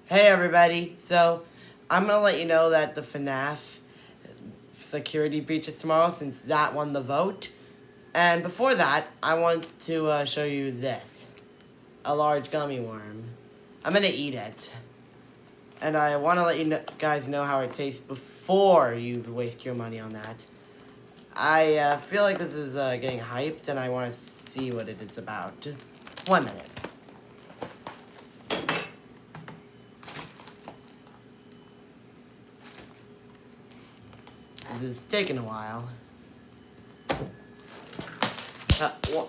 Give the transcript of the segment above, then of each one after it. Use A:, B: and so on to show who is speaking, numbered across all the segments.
A: Hey everybody, so I'm gonna let you know that the FNAF security breach is tomorrow since that won the vote. And before that, I want to show you this. A large gummy worm. I'm gonna eat it. And I want to let you guys know how it tastes before you waste your money on that. I feel like this is getting hyped and I want to see what it is about. 1 minute. This is taking a while.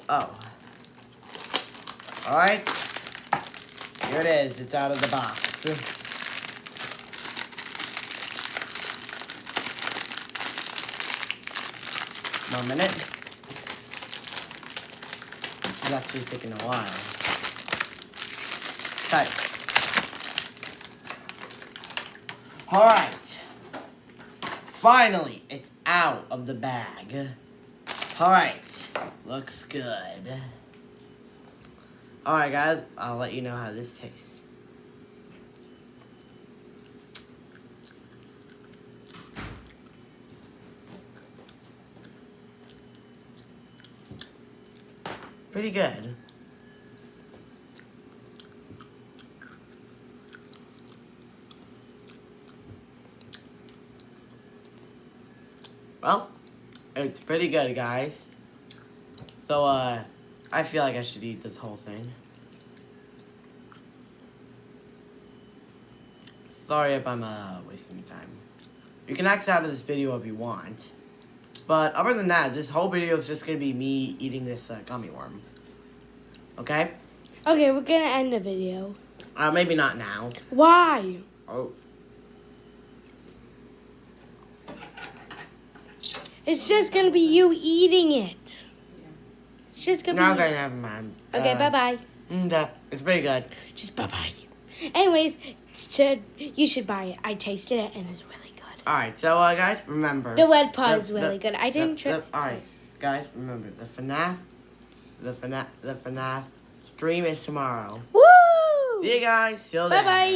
A: Oh. Alright. Here it is. It's out of the box. 1 minute. This is actually taking a while. Cut. Alright. Finally, it's out of the bag. Alright. Looks good. Alright, guys. I'll let you know how this tastes. Pretty good. Well, it's pretty good, guys. So, I feel like I should eat this whole thing. Sorry if I'm, wasting your time. You can exit out of this video if you want. But other than that, this whole video is just gonna be me eating this, gummy worm. Okay?
B: Okay, we're gonna end the video.
A: Maybe not now.
B: Why?
A: Oh.
B: It's just gonna be you eating it. It's just gonna be.
A: Okay, never mind.
B: Okay, bye-bye.
A: It's pretty good.
B: Just bye-bye. Anyways, you should buy it. I tasted it and it's really good.
A: Alright, so, guys, remember.
B: The red paw is really good. I didn't try.
A: Alright, guys, remember, the FNAF stream is tomorrow.
B: Woo!
A: See you guys. Till then.
B: Bye-bye.